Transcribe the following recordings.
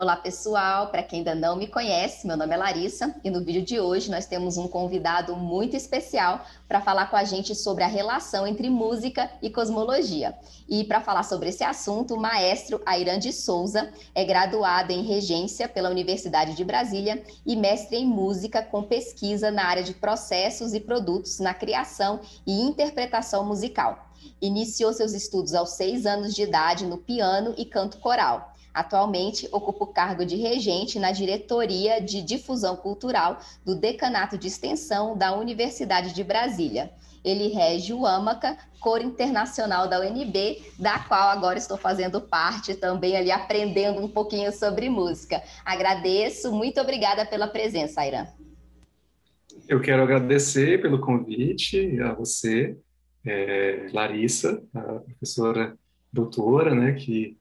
Olá, pessoal. Para quem ainda não me conhece, meu nome é Larissa e no vídeo de hoje nós temos um convidado muito especial para falar com a gente sobre a relação entre música e cosmologia. E para falar sobre esse assunto, o maestro Ayran de Souza é graduado em Regência pela Universidade de Brasília e mestre em música com pesquisa na área de processos e produtos na criação e interpretação musical. Iniciou seus estudos aos 6 anos de idade no piano e canto coral. Atualmente, ocupa o cargo de regente na diretoria de difusão cultural do Decanato de Extensão da Universidade de Brasília. Ele rege o AMACA, Coro Internacional da UNB, da qual agora estou fazendo parte, também ali aprendendo um pouquinho sobre música. Agradeço, muito obrigada pela presença, Ayran. Eu quero agradecer pelo convite a você, Larissa, a professora doutora, né, que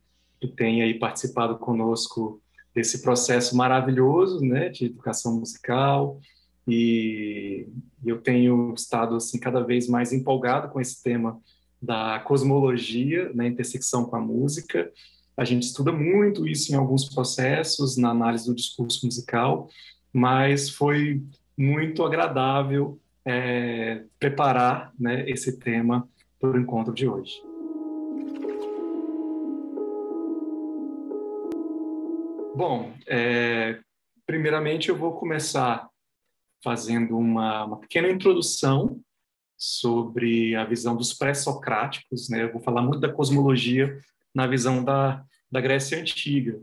tem aí participado conosco desse processo maravilhoso, né, de educação musical, e eu tenho estado assim cada vez mais empolgado com esse tema da cosmologia, na intersecção com a música. A gente estuda muito isso em alguns processos na análise do discurso musical, mas foi muito agradável preparar, né, esse tema para o encontro de hoje. Bom, primeiramente eu vou começar fazendo uma pequena introdução sobre a visão dos pré-socráticos, né? Eu vou falar muito da cosmologia na visão da Grécia Antiga,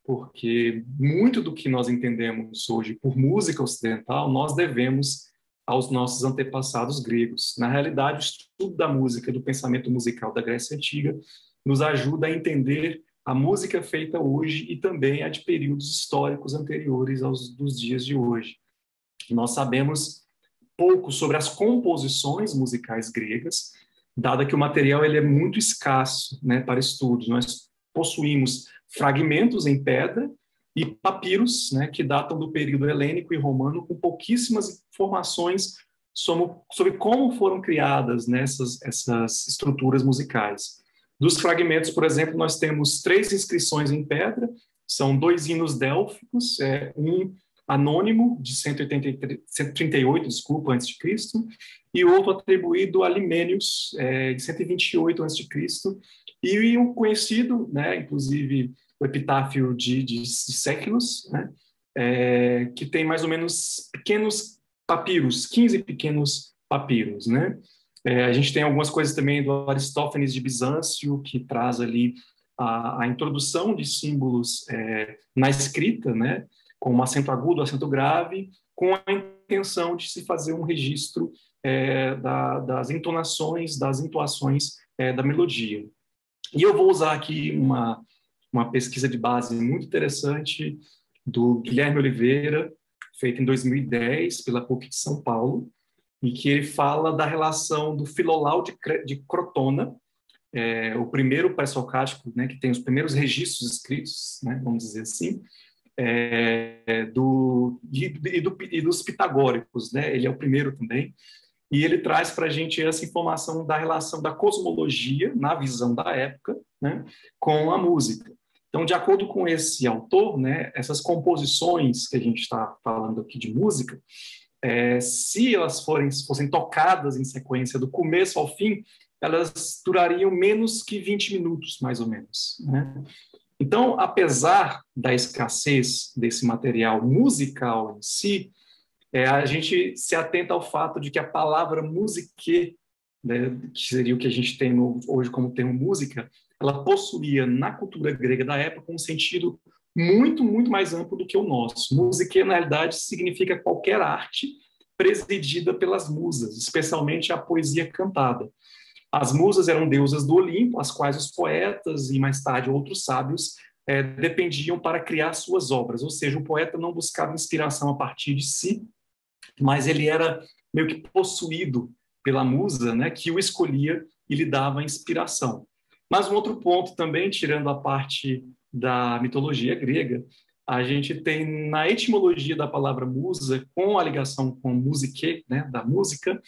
porque muito do que nós entendemos hoje por música ocidental, nós devemos aos nossos antepassados gregos. Na realidade, o estudo da música, do pensamento musical da Grécia Antiga, nos ajuda a entender a música feita hoje e também a de períodos históricos anteriores aos dos dias de hoje. Nós sabemos pouco sobre as composições musicais gregas, dada que o material ele é muito escasso, né, para estudos. Nós possuímos fragmentos em pedra e papiros, né, que datam do período helênico e romano, com pouquíssimas informações sobre como foram criadas, né, essas estruturas musicais. Dos fragmentos, por exemplo, nós temos 3 inscrições em pedra, são 2 hinos délficos, um anônimo, de 138, desculpa, antes de Cristo, e outro atribuído a Limênios, de 128 antes de Cristo, e um conhecido, né, inclusive o epitáfio de Séculos, né, que tem mais ou menos pequenos papiros, 15 pequenos papiros, né? A gente tem algumas coisas também do Aristófanes de Bizâncio, que traz ali a introdução de símbolos na escrita, né, com um acento agudo, acento grave, com a intenção de se fazer um registro das entonações, das entoações da melodia. E eu vou usar aqui uma pesquisa de base muito interessante do Guilherme Oliveira, feita em 2010 pela PUC de São Paulo, e que ele fala da relação do Filolau de Crotona, o primeiro pré-socrático, né, que tem os primeiros registros escritos, né, vamos dizer assim, dos pitagóricos, né? Ele é o primeiro também, e ele traz para a gente essa informação da relação da cosmologia, na visão da época, né, com a música. Então, de acordo com esse autor, né, essas composições que a gente está falando aqui de música, se elas fossem tocadas em sequência do começo ao fim, elas durariam menos que 20 minutos, mais ou menos, né? Então, apesar da escassez desse material musical em si, a gente se atenta ao fato de que a palavra musique, né, que seria o que a gente tem hoje como termo música, ela possuía na cultura grega da época um sentido muito, muito mais amplo do que o nosso. Musique, na realidade, significa qualquer arte presidida pelas musas, especialmente a poesia cantada. As musas eram deusas do Olimpo, as quais os poetas e mais tarde outros sábios dependiam para criar suas obras, ou seja, o poeta não buscava inspiração a partir de si, mas ele era meio que possuído pela musa, né, que o escolhia e lhe dava inspiração. Mas um outro ponto também, tirando a parte da mitologia grega, a gente tem na etimologia da palavra musa, com a ligação com musique, né, da música,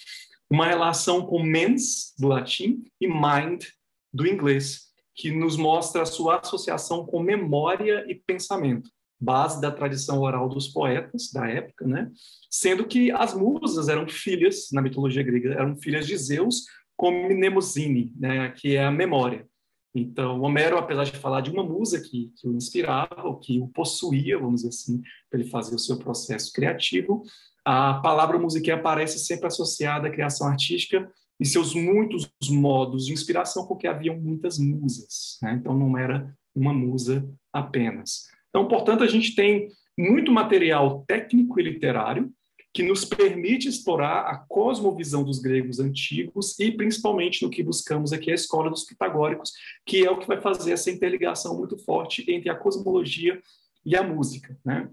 uma relação com mens, do latim, e mind, do inglês. que nos mostra a sua associação com memória e pensamento, base da tradição oral dos poetas da época, né? Sendo que as musas eram filhas, na mitologia grega, eram filhas de Zeus, como Mnemosine, né? Que é a memória. Então, Homero, apesar de falar de uma musa que o inspirava, ou que o possuía, vamos dizer assim, para ele fazer o seu processo criativo, a palavra musiquinha aparece sempre associada à criação artística e seus muitos modos de inspiração, porque haviam muitas musas, né? Então, não era uma musa apenas. Então, portanto, a gente tem muito material técnico e literário que nos permite explorar a cosmovisão dos gregos antigos e, principalmente, no que buscamos aqui, a escola dos pitagóricos, que é o que vai fazer essa interligação muito forte entre a cosmologia e a música, né?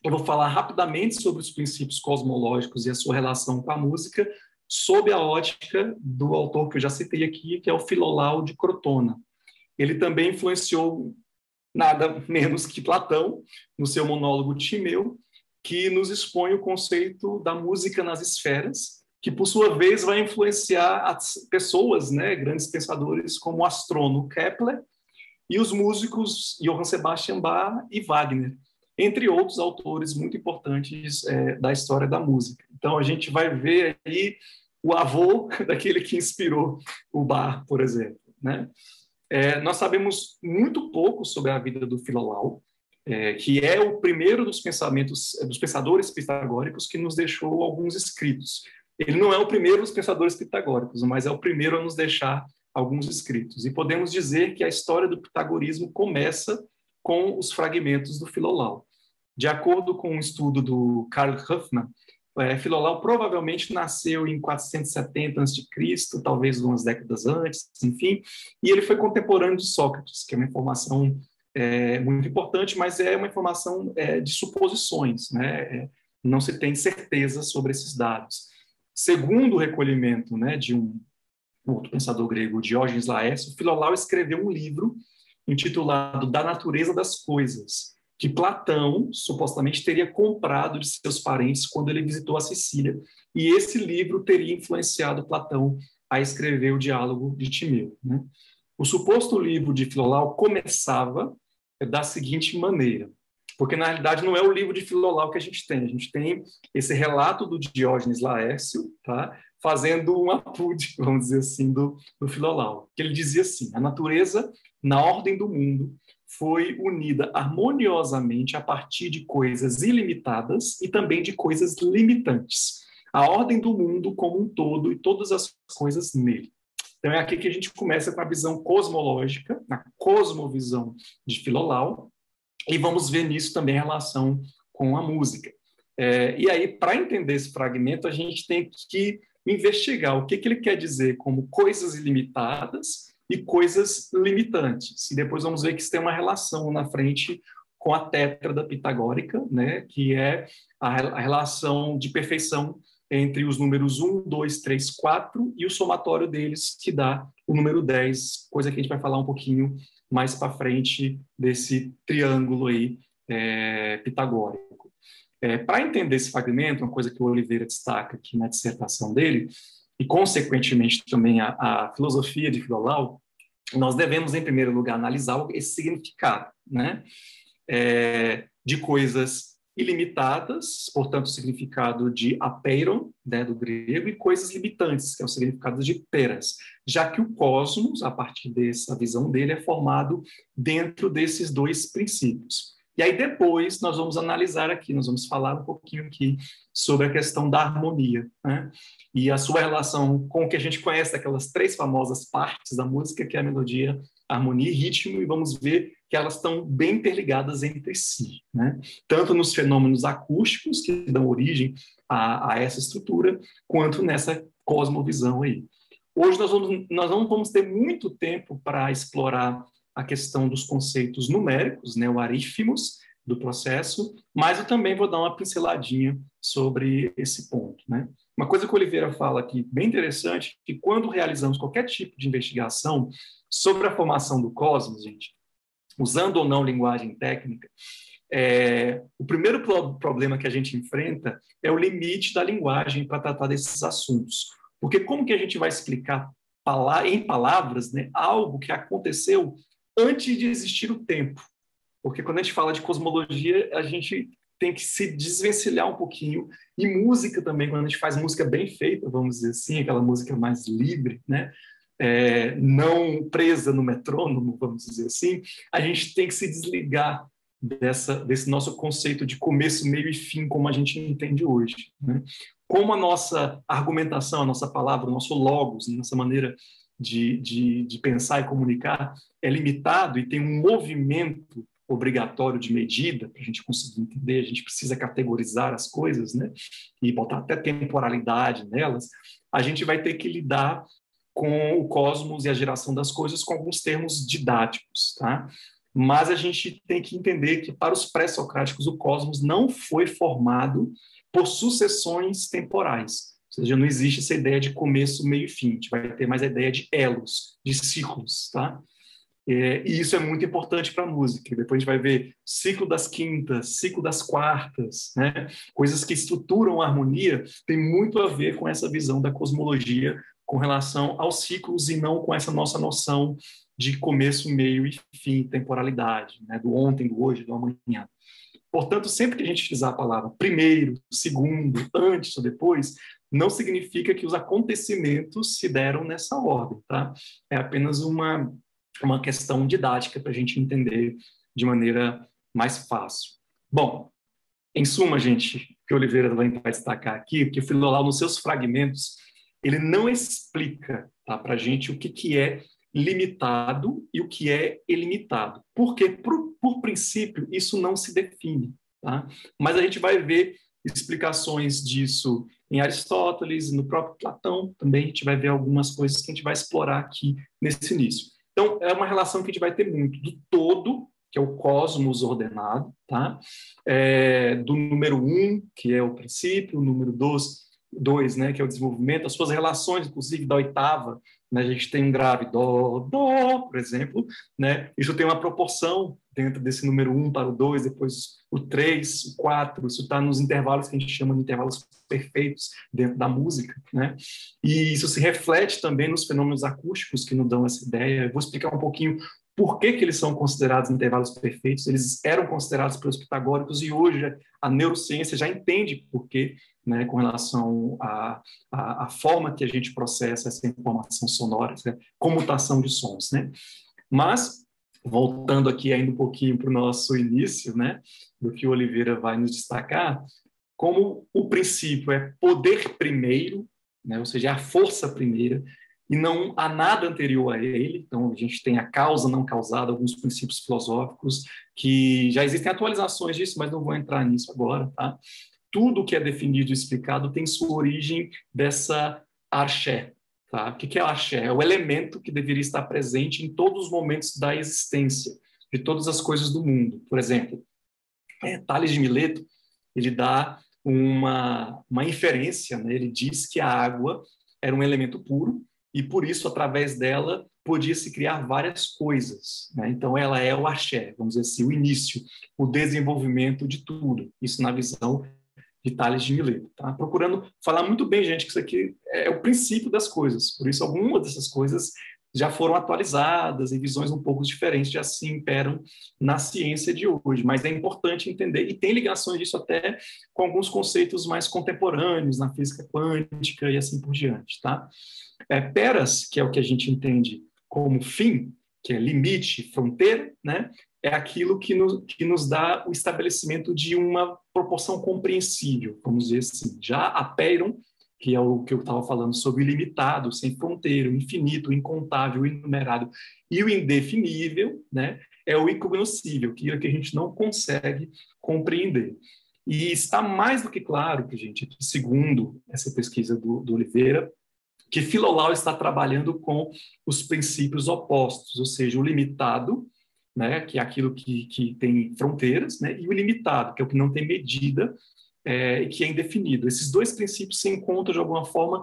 Eu vou falar rapidamente sobre os princípios cosmológicos e a sua relação com a música, sob a ótica do autor que eu já citei aqui, que é o Filolau de Crotona. Ele também influenciou nada menos que Platão, no seu monólogo Timeu, que nos expõe o conceito da música nas esferas, que, por sua vez, vai influenciar as pessoas, né, grandes pensadores como o astrônomo Kepler e os músicos Johann Sebastian Bach e Wagner, entre outros autores muito importantes da história da música. Então, a gente vai ver aí o avô daquele que inspirou o Bach, por exemplo, né? Nós sabemos muito pouco sobre a vida do Filolau, que é o primeiro dos pensadores pitagóricos que nos deixou alguns escritos. Ele não é o primeiro dos pensadores pitagóricos, mas é o primeiro a nos deixar alguns escritos. E podemos dizer que a história do pitagorismo começa com os fragmentos do Filolau. De acordo com um estudo do Karl Huffman, Filolau provavelmente nasceu em 470 a.C., talvez umas décadas antes, enfim, e ele foi contemporâneo de Sócrates, que é uma informação muito importante, mas é uma informação de suposições, né? Não se tem certeza sobre esses dados. Segundo o recolhimento, né, de um outro pensador grego, Diógenes Laércio, Filolau escreveu um livro intitulado Da Natureza das Coisas, que Platão supostamente teria comprado de seus parentes quando ele visitou a Sicília, e esse livro teria influenciado Platão a escrever o Diálogo de Timeu, né? O suposto livro de Filolau começava da seguinte maneira, porque na realidade não é o livro de Filolau que a gente tem esse relato do Diógenes Laércio, tá? Fazendo um apude, vamos dizer assim, do Filolau, que ele dizia assim: a natureza, na ordem do mundo, foi unida harmoniosamente a partir de coisas ilimitadas e também de coisas limitantes. A ordem do mundo como um todo e todas as coisas nele. Então é aqui que a gente começa com a visão cosmológica, na cosmovisão de Filolau, e vamos ver nisso também a relação com a música. E aí, para entender esse fragmento, a gente tem que investigar o que ele quer dizer como coisas ilimitadas e coisas limitantes. E depois vamos ver que isso tem uma relação na frente com a tétrada pitagórica, né, que é a relação de perfeição entre os números 1, 2, 3, 4 e o somatório deles, que dá o número 10, coisa que a gente vai falar um pouquinho mais para frente desse triângulo aí pitagórico. Para entender esse fragmento, uma coisa que o Oliveira destaca aqui na dissertação dele, e consequentemente também a filosofia de Filolau, nós devemos, em primeiro lugar, analisar esse significado, né, de coisas ilimitadas, portanto, o significado de apeiron, né, do grego, e coisas limitantes, que é o significado de peras, já que o cosmos, a partir dessa visão dele, é formado dentro desses dois princípios. E aí depois nós vamos analisar aqui, nós vamos falar um pouquinho aqui sobre a questão da harmonia, né, e a sua relação com o que a gente conhece daquelas três famosas partes da música, que é a melodia, a harmonia e ritmo, e vamos ver que elas estão bem interligadas entre si, né? Tanto nos fenômenos acústicos, que dão origem a essa estrutura, quanto nessa cosmovisão aí. Hoje nós não vamos ter muito tempo para explorar a questão dos conceitos numéricos, né, o arífimos do processo, mas eu também vou dar uma pinceladinha sobre esse ponto, né? Uma coisa que o Oliveira fala aqui, bem interessante, que quando realizamos qualquer tipo de investigação sobre a formação do cosmos, gente, usando ou não linguagem técnica, o primeiro problema que a gente enfrenta é o limite da linguagem para tratar desses assuntos. Porque como que a gente vai explicar em palavras, né, algo que aconteceu antes de existir o tempo. Porque quando a gente fala de cosmologia, a gente tem que se desvencilhar um pouquinho. E música também, quando a gente faz música bem feita, vamos dizer assim, aquela música mais livre, né? Não presa no metrônomo, vamos dizer assim, a gente tem que se desligar desse nosso conceito de começo, meio e fim, como a gente entende hoje, né? Como a nossa argumentação, a nossa palavra, o nosso logos, nossa maneira de pensar e comunicar é limitado e tem um movimento obrigatório de medida, para a gente conseguir entender, a gente precisa categorizar as coisas, né? E botar até temporalidade nelas, a gente vai ter que lidar com o cosmos e a geração das coisas com alguns termos didáticos, tá? Mas a gente tem que entender que, para os pré-socráticos, o cosmos não foi formado por sucessões temporais. Ou seja, não existe essa ideia de começo, meio e fim. A gente vai ter mais a ideia de elos, de ciclos, tá? E isso é muito importante para a música. Depois a gente vai ver ciclo das quintas, ciclo das quartas, né? Coisas que estruturam a harmonia, tem muito a ver com essa visão da cosmologia com relação aos ciclos e não com essa nossa noção de começo, meio e fim, temporalidade, né? Do ontem, do hoje, do amanhã. Portanto, sempre que a gente utilizar a palavra primeiro, segundo, antes ou depois, não significa que os acontecimentos se deram nessa ordem, tá? É apenas uma questão didática para a gente entender de maneira mais fácil. Bom, em suma, gente, o que o Oliveira vai destacar aqui, porque o Filiolau, nos seus fragmentos, ele não explica, tá, para a gente o que é limitado e o que é ilimitado. Porque, por princípio, isso não se define. Tá? Mas a gente vai ver explicações disso em Aristóteles, no próprio Platão também, a gente vai ver algumas coisas que a gente vai explorar aqui nesse início. Então, é uma relação que a gente vai ter muito do todo, que é o cosmos ordenado, tá? Do número 1, que é o princípio, o número 2, né, que é o desenvolvimento, as suas relações, inclusive, da oitava, né, a gente tem um grave dó, dó, por exemplo, né? Isso tem uma proporção dentro desse número 1 para o 2, depois o 3, o 4, isso está nos intervalos que a gente chama de intervalos perfeitos dentro da música, né? E isso se reflete também nos fenômenos acústicos que nos dão essa ideia. Eu vou explicar um pouquinho por que eles são considerados intervalos perfeitos. Eles eram considerados pelos pitagóricos e hoje a neurociência já entende por quê, né, com relação à forma que a gente processa essa informação sonora, essa comutação de sons, né? Mas, voltando aqui ainda um pouquinho para o nosso início, né, do que o Oliveira vai nos destacar, como o princípio é poder primeiro, né, ou seja, a força primeira, e não há nada anterior a ele. Então, a gente tem a causa não causada, alguns princípios filosóficos que já existem atualizações disso, mas não vou entrar nisso agora, tá? Tudo que é definido e explicado tem sua origem dessa arché, tá? O que é arché? É o elemento que deveria estar presente em todos os momentos da existência, de todas as coisas do mundo. Por exemplo, Tales de Mileto, ele dá uma inferência, né? Ele diz que a água era um elemento puro, e por isso, através dela, podia-se criar várias coisas, né? Então, ela é o axé, vamos dizer assim, o início, o desenvolvimento de tudo. Isso na visão de Tales de Mileto. Tá? Procurando falar muito bem, gente, que isso aqui é o princípio das coisas. Por isso, algumas dessas coisas já foram atualizadas e visões um pouco diferentes já se imperam na ciência de hoje. Mas é importante entender, e tem ligações disso até com alguns conceitos mais contemporâneos, na física quântica e assim por diante. Tá? Peras, que é o que a gente entende como fim, que é limite, fronteira, né? É aquilo que nos dá o estabelecimento de uma proporção compreensível, vamos dizer assim. Já a peiron, que é o que eu estava falando sobre o ilimitado, sem fronteira, o infinito, o incontável, o inumerável, e o indefinível, né? É o incognoscível, que é o que a gente não consegue compreender. E está mais do que claro que, gente, segundo essa pesquisa do Oliveira, que Filiolau está trabalhando com os princípios opostos, ou seja, o limitado, né, que é aquilo que tem fronteiras, né, e o ilimitado, que é o que não tem medida, que é indefinido. Esses dois princípios se encontram, de alguma forma,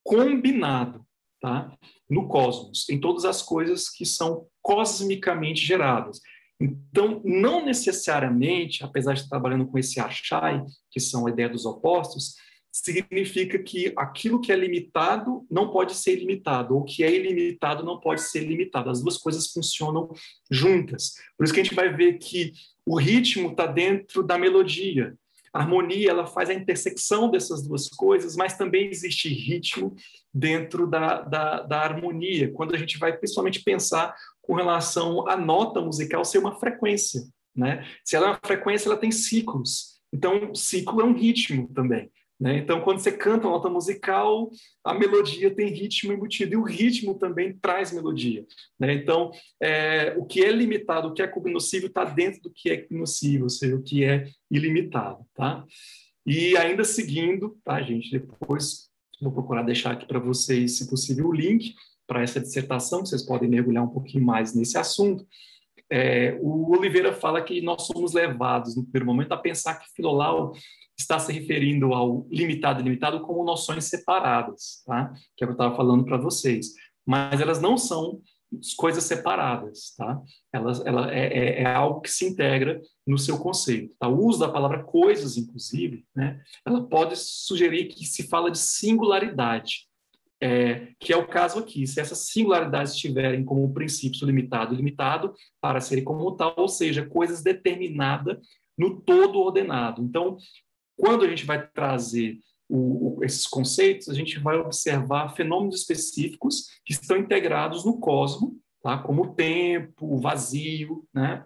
combinado, tá, no cosmos, em todas as coisas que são cosmicamente geradas. Então, não necessariamente, apesar de estar trabalhando com esse achai, que são a ideia dos opostos, significa que aquilo que é limitado não pode ser ilimitado, ou o que é ilimitado não pode ser limitado. As duas coisas funcionam juntas. Por isso que a gente vai ver que o ritmo está dentro da melodia. A harmonia, ela faz a intersecção dessas duas coisas, mas também existe ritmo dentro da harmonia, quando a gente vai principalmente pensar com relação à nota musical ser uma frequência, né? Se ela é uma frequência, ela tem ciclos. Então, ciclo é um ritmo também, né? Então, quando você canta uma nota musical, a melodia tem ritmo embutido, e o ritmo também traz melodia, né? Então, o que é limitado, o que é cognoscível, está dentro do que é cognoscível, ou seja, o que é ilimitado, tá? E ainda seguindo, tá, gente? Depois vou procurar deixar aqui para vocês, se possível, o link para essa dissertação, que vocês podem mergulhar um pouquinho mais nesse assunto. O Oliveira fala que nós somos levados, no primeiro momento, a pensar que Filolau está se referindo ao limitado e ilimitado como noções separadas, tá? Que é o que eu estava falando para vocês. Mas elas não são coisas separadas, tá? Ela é algo que se integra no seu conceito. Tá? O uso da palavra coisas, inclusive, né? Ela pode sugerir que se fala de singularidade, que é o caso aqui. Se essas singularidades tiverem como princípio limitado e ilimitado para serem como tal, ou seja, coisas determinadas no todo ordenado. Então, quando a gente vai trazer esses conceitos, a gente vai observar fenômenos específicos que estão integrados no cosmos, tá? Como o tempo, o vazio, né?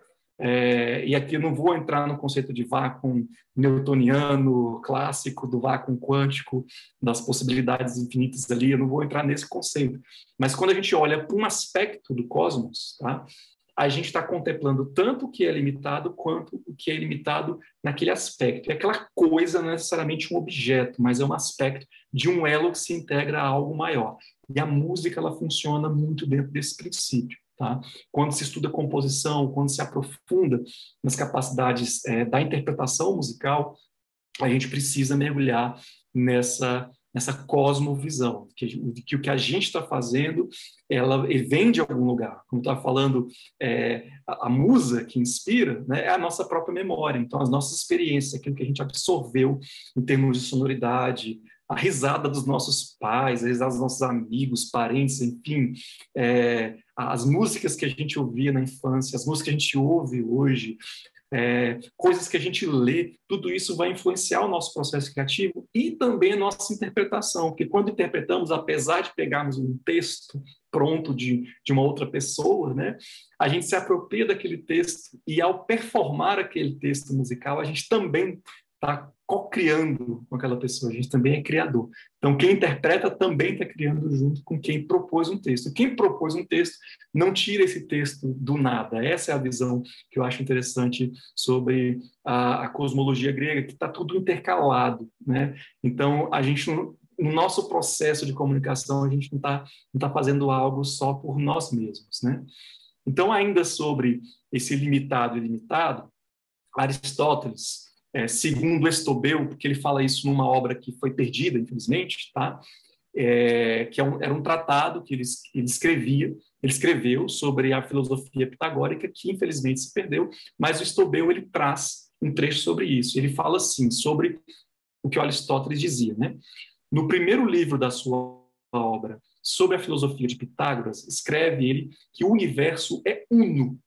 E aqui eu não vou entrar no conceito de vácuo newtoniano clássico, do vácuo quântico, das possibilidades infinitas ali, eu não vou entrar nesse conceito. Mas quando a gente olha para um aspecto do cosmos, tá? A gente está contemplando tanto o que é limitado quanto o que é ilimitado naquele aspecto. E aquela coisa não é necessariamente um objeto, mas é um aspecto de um elo que se integra a algo maior. E a música, ela funciona muito dentro desse princípio. Tá? Quando se estuda composição, quando se aprofunda nas capacidades da interpretação musical, a gente precisa mergulhar nessa cosmovisão, que o que a gente está fazendo, ela vem de algum lugar. Como estava falando, a musa que inspira, né, é a nossa própria memória. Então, as nossas experiências, aquilo que a gente absorveu em termos de sonoridade, a risada dos nossos pais, a risada dos nossos amigos, parentes, enfim, as músicas que a gente ouvia na infância, as músicas que a gente ouve hoje, coisas que a gente lê, tudo isso vai influenciar o nosso processo criativo e também a nossa interpretação, porque quando interpretamos, apesar de pegarmos um texto pronto de uma outra pessoa, né, a gente se apropria daquele texto e ao performar aquele texto musical, a gente também está co-criando com aquela pessoa, a gente também é criador. Então, quem interpreta também está criando junto com quem propôs um texto. Quem propôs um texto não tira esse texto do nada. Essa é a visão que eu acho interessante sobre a cosmologia grega, que está tudo intercalado, né? Então, a gente, no nosso processo de comunicação, a gente não tá fazendo algo só por nós mesmos, né? Então, ainda sobre esse limitado e ilimitado, Aristóteles, segundo Estobeu, porque ele fala isso numa obra que foi perdida, infelizmente, tá? Era um tratado que ele escreveu sobre a filosofia pitagórica, que infelizmente se perdeu, mas o Estobeu ele traz um trecho sobre isso. Ele fala assim, sobre o que Aristóteles dizia, né? No primeiro livro da sua obra, sobre a filosofia de Pitágoras, escreve ele que o universo é uno,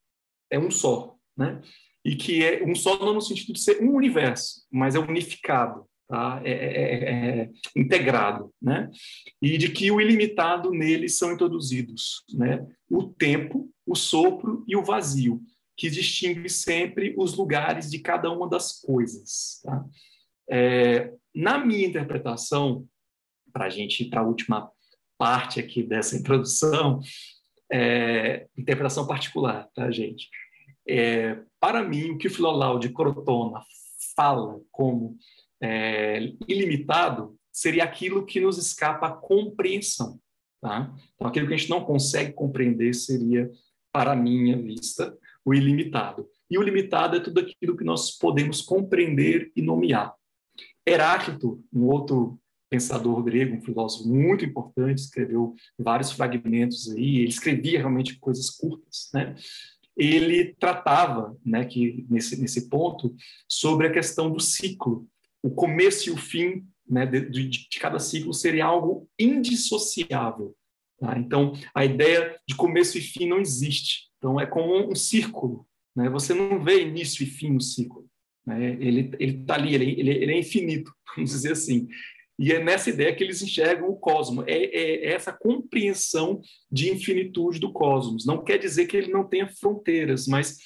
é um só, né? E que é um só não no sentido de ser um universo, mas é unificado, tá? Integrado, né? E de que o ilimitado nele são introduzidos, né? O tempo, o sopro e o vazio, que distingue sempre os lugares de cada uma das coisas, tá? Na minha interpretação, para a gente ir para a última parte aqui dessa introdução, interpretação particular, tá, gente? Para mim, o que o Filolao de Crotona fala como ilimitado seria aquilo que nos escapa à compreensão. Tá? Então, aquilo que a gente não consegue compreender seria, para a minha vista, o ilimitado. E o limitado é tudo aquilo que nós podemos compreender e nomear. Heráclito, um outro pensador grego, um filósofo muito importante, escreveu vários fragmentos aí, ele escrevia realmente coisas curtas, né? Ele tratava, né, que nesse ponto, sobre a questão do ciclo, o começo e o fim né, de cada ciclo seria algo indissociável. Tá? Então, a ideia de começo e fim não existe. Então, é como um círculo. Né? Você não vê início e fim no ciclo. Né? Ele está ali, ele é infinito, vamos dizer assim. E é nessa ideia que eles enxergam o cosmos. É essa compreensão de infinitude do cosmos. Não quer dizer que ele não tenha fronteiras, mas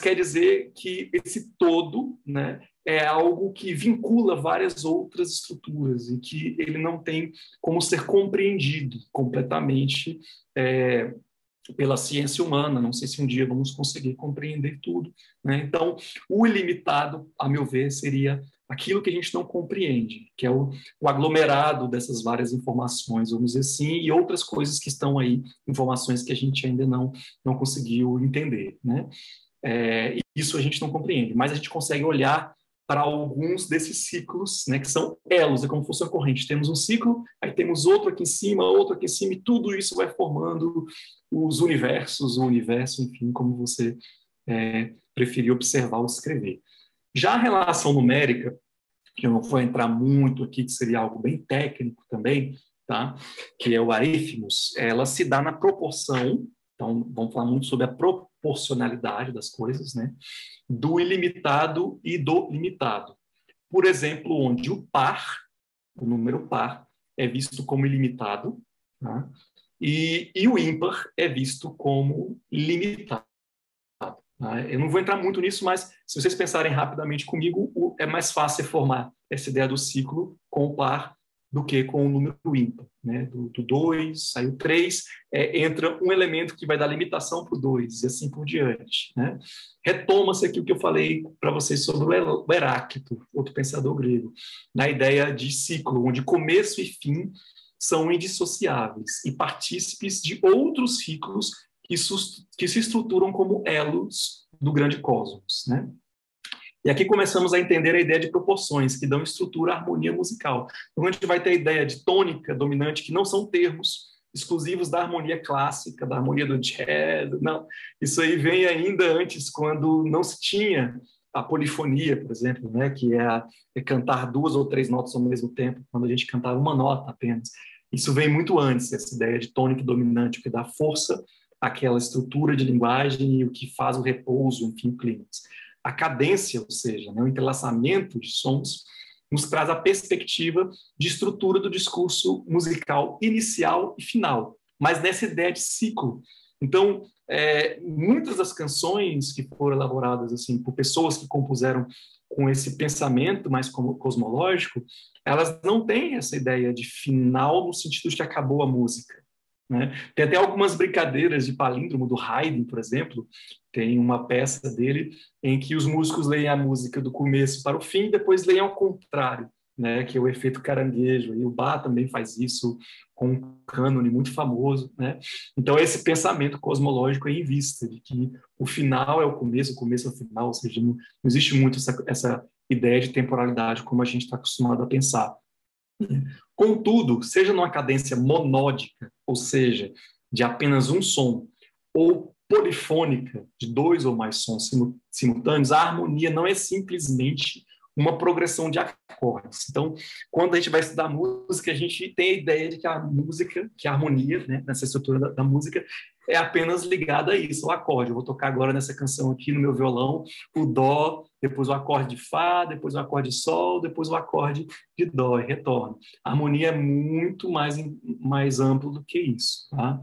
quer dizer que esse todo, né, é algo que vincula várias outras estruturas e que ele não tem como ser compreendido completamente pela ciência humana. Não sei se um dia vamos conseguir compreender tudo, né? Então, o ilimitado, a meu ver, seria aquilo que a gente não compreende, que é o aglomerado dessas várias informações, vamos dizer assim, e outras coisas que estão aí, informações que a gente ainda não conseguiu entender, né? Isso a gente não compreende, mas a gente consegue olhar para alguns desses ciclos, né, que são elos, é como se fosse uma corrente. Temos um ciclo, aí temos outro aqui em cima, outro aqui em cima, e tudo isso vai formando os universos, o universo, enfim, como você preferir observar ou escrever. Já a relação numérica, que eu não vou entrar muito aqui, que seria algo bem técnico também, tá? Que é o aríthmos, ela se dá na proporção, então vamos falar muito sobre a proporcionalidade das coisas, né? Do ilimitado e do limitado. Por exemplo, onde o par, o número par, é visto como ilimitado, tá? E o ímpar é visto como limitado. Eu não vou entrar muito nisso, mas se vocês pensarem rapidamente comigo, é mais fácil formar essa ideia do ciclo com o par do que com o número ímpar. Né? Do 2, sai o 3, entra um elemento que vai dar limitação para o 2, e assim por diante. Né? Retoma-se aqui o que eu falei para vocês sobre o Heráclito, outro pensador grego, na ideia de ciclo, onde começo e fim são indissociáveis e partícipes de outros ciclos que se estruturam como elos do grande cosmos, né? E aqui começamos a entender a ideia de proporções, que dão estrutura à harmonia musical. Então, a gente vai ter a ideia de tônica, dominante, que não são termos exclusivos da harmonia clássica, da harmonia do jazz, não. Isso aí vem ainda antes, quando não se tinha a polifonia, por exemplo, né? Que é cantar 2 ou 3 notas ao mesmo tempo, quando a gente cantava uma nota apenas. Isso vem muito antes, essa ideia de tônica e dominante, o que dá força àquela estrutura de linguagem e o que faz o repouso, enfim, o clímax. A cadência, ou seja, né, o entrelaçamento de sons, nos traz a perspectiva de estrutura do discurso musical inicial e final, mas nessa ideia de ciclo. Então, muitas das canções que foram elaboradas assim por pessoas que compuseram com esse pensamento mais cosmológico, elas não têm essa ideia de final no sentido de que acabou a música. Né? Tem até algumas brincadeiras de palíndromo do Haydn, por exemplo. Tem uma peça dele em que os músicos leem a música do começo para o fim e depois leem ao contrário, né? Que é o efeito caranguejo. E o Bach também faz isso com um cânone muito famoso. Né? Então, esse pensamento cosmológico é em vista, de que o final é o começo é o final, ou seja, não existe muito essa ideia de temporalidade como a gente está acostumado a pensar. Contudo, seja numa cadência monódica, ou seja, de apenas um som, ou polifônica, de 2 ou mais sons simultâneos, a harmonia não é simplesmente uma progressão de acordes. Então, quando a gente vai estudar música, a gente tem a ideia de que a música, que a harmonia, né, nessa estrutura da música, é apenas ligada a isso, ao acorde. Eu vou tocar agora nessa canção aqui no meu violão, o dó, depois o acorde de fá, depois o acorde de sol, depois o acorde de dó e retorno. A harmonia é muito mais ampla do que isso. Tá?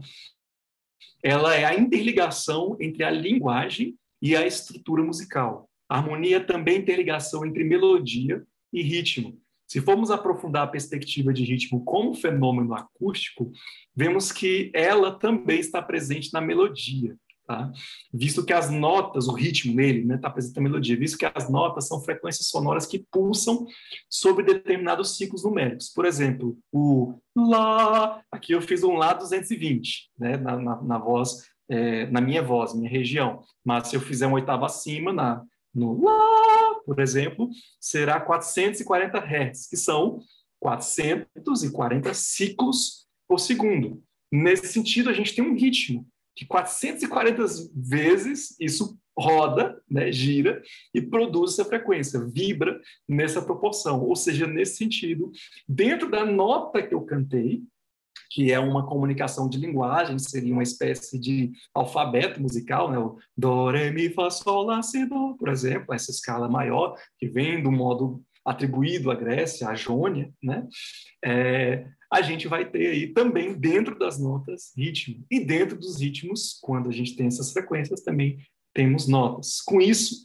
Ela é a interligação entre a linguagem e a estrutura musical. A harmonia é também interligação entre melodia e ritmo. Se formos aprofundar a perspectiva de ritmo como fenômeno acústico, vemos que ela também está presente na melodia, tá? Visto que as notas, o ritmo nele, né, está presente na melodia, visto que as notas são frequências sonoras que pulsam sobre determinados ciclos numéricos. Por exemplo, o Lá, aqui eu fiz um Lá 220, né, na voz, na minha voz, minha região. Mas se eu fizer uma oitava acima, no Lá, por exemplo, será 440 Hz, que são 440 ciclos por segundo. Nesse sentido, a gente tem um ritmo que 440 vezes isso roda, né, gira e produz essa frequência, vibra nessa proporção. Ou seja, nesse sentido, dentro da nota que eu cantei, que é uma comunicação de linguagem, seria uma espécie de alfabeto musical, né? O do, re, mi, fa, sol, lá, si, do, por exemplo, essa escala maior, que vem do modo atribuído à Grécia, à Jônia, né? A gente vai ter aí também, dentro das notas, ritmo. E dentro dos ritmos, quando a gente tem essas frequências, também temos notas. Com isso,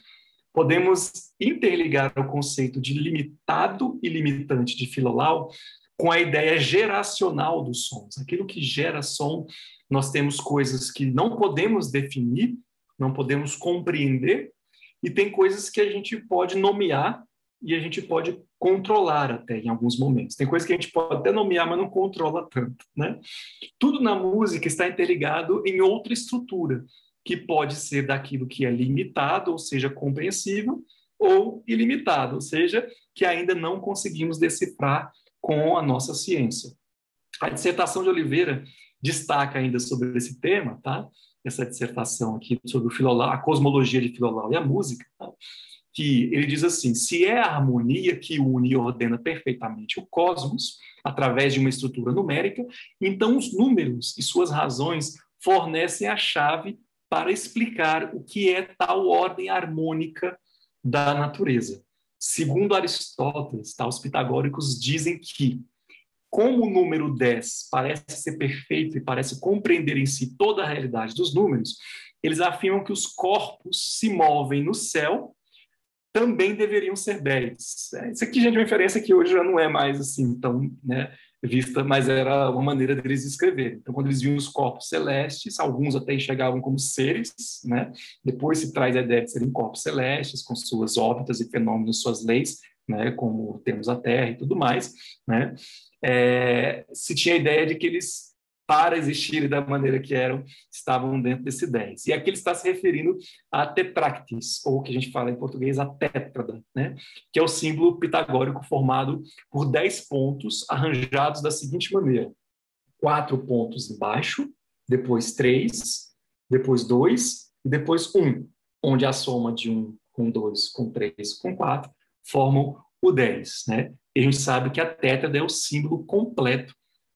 podemos interligar o conceito de limitado e limitante de Filolau com a ideia geracional dos sons. Aquilo que gera som, nós temos coisas que não podemos definir, não podemos compreender, e tem coisas que a gente pode nomear e a gente pode controlar até em alguns momentos. Tem coisas que a gente pode até nomear, mas não controla tanto, né? Tudo na música está interligado em outra estrutura, que pode ser daquilo que é limitado, ou seja, compreensível, ou ilimitado, ou seja, que ainda não conseguimos decifrar com a nossa ciência. A dissertação de Oliveira destaca ainda sobre esse tema, tá? Essa dissertação aqui sobre o Filolau, a cosmologia de Filolau e a música, tá? Que ele diz assim: se é a harmonia que une e ordena perfeitamente o cosmos, através de uma estrutura numérica, então os números e suas razões fornecem a chave para explicar o que é tal ordem harmônica da natureza. Segundo Aristóteles, tá, os pitagóricos dizem que, como o número 10 parece ser perfeito e parece compreender em si toda a realidade dos números, eles afirmam que os corpos se movem no céu também deveriam ser 10. Isso aqui já é uma referência que hoje já não é mais assim tão, né, vista, mas era uma maneira deles escreverem. Então, quando eles viam os corpos celestes, alguns até enxergavam como seres, né? Depois se traz a ideia de serem corpos celestes, com suas órbitas e fenômenos, suas leis, né, como temos a Terra e tudo mais, né? Se tinha a ideia de que eles, para existirem da maneira que eram, estavam dentro desse 10. E aqui ele está se referindo a tetractis, ou que a gente fala em português, a tétrada, né? Que é o símbolo pitagórico formado por 10 pontos arranjados da seguinte maneira: 4 pontos embaixo, depois 3, depois 2 e depois 1, onde a soma de 1 com 2, com 3, com 4 formam o 10, né? E a gente sabe que a tétrada é o símbolo completo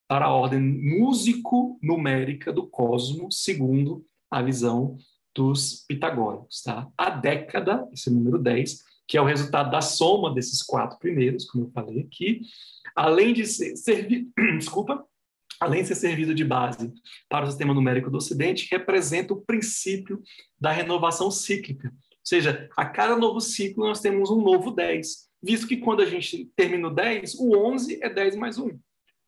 para a ordem músico-numérica do cosmos, segundo a visão dos pitagóricos. Tá? A década, esse número 10, que é o resultado da soma desses 4 primeiros, como eu falei aqui, além de além de ser servido de base para o sistema numérico do Ocidente, representa o princípio da renovação cíclica. Ou seja, a cada novo ciclo nós temos um novo 10, visto que quando a gente termina o 10, o 11 é 10 mais 1.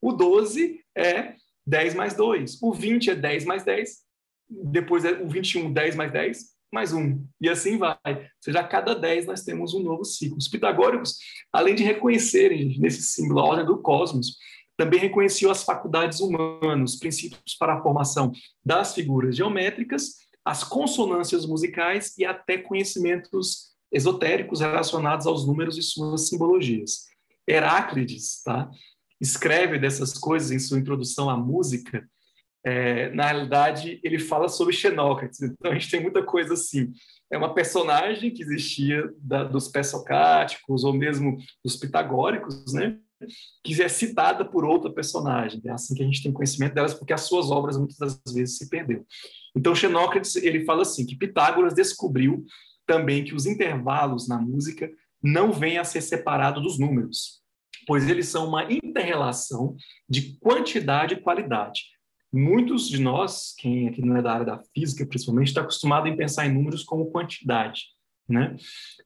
O 12 é 10 mais 2. O 20 é 10 mais 10. Depois é o 21, 10 mais 10, mais 1. E assim vai. Ou seja, a cada 10 nós temos um novo ciclo. Os pitagóricos, além de reconhecerem nesse símbolo a ordem do cosmos, também reconheciam as faculdades humanas, princípios para a formação das figuras geométricas, as consonâncias musicais e até conhecimentos esotéricos relacionados aos números e suas simbologias. Heráclides, tá, escreve dessas coisas em sua introdução à música. Na realidade, ele fala sobre Xenócrates. Então, a gente tem muita coisa assim. É uma personagem que existia dos pré-socráticos ou mesmo dos pitagóricos, né? Que é citada por outra personagem. É assim que a gente tem conhecimento delas, porque as suas obras muitas das vezes se perderam. Então, Xenócrates, ele fala assim, que Pitágoras descobriu também que os intervalos na música não vêm a ser separados dos números, pois eles são uma inter-relação de quantidade e qualidade. Muitos de nós, quem aqui não é da área da física, principalmente, está acostumado em pensar em números como quantidade, né?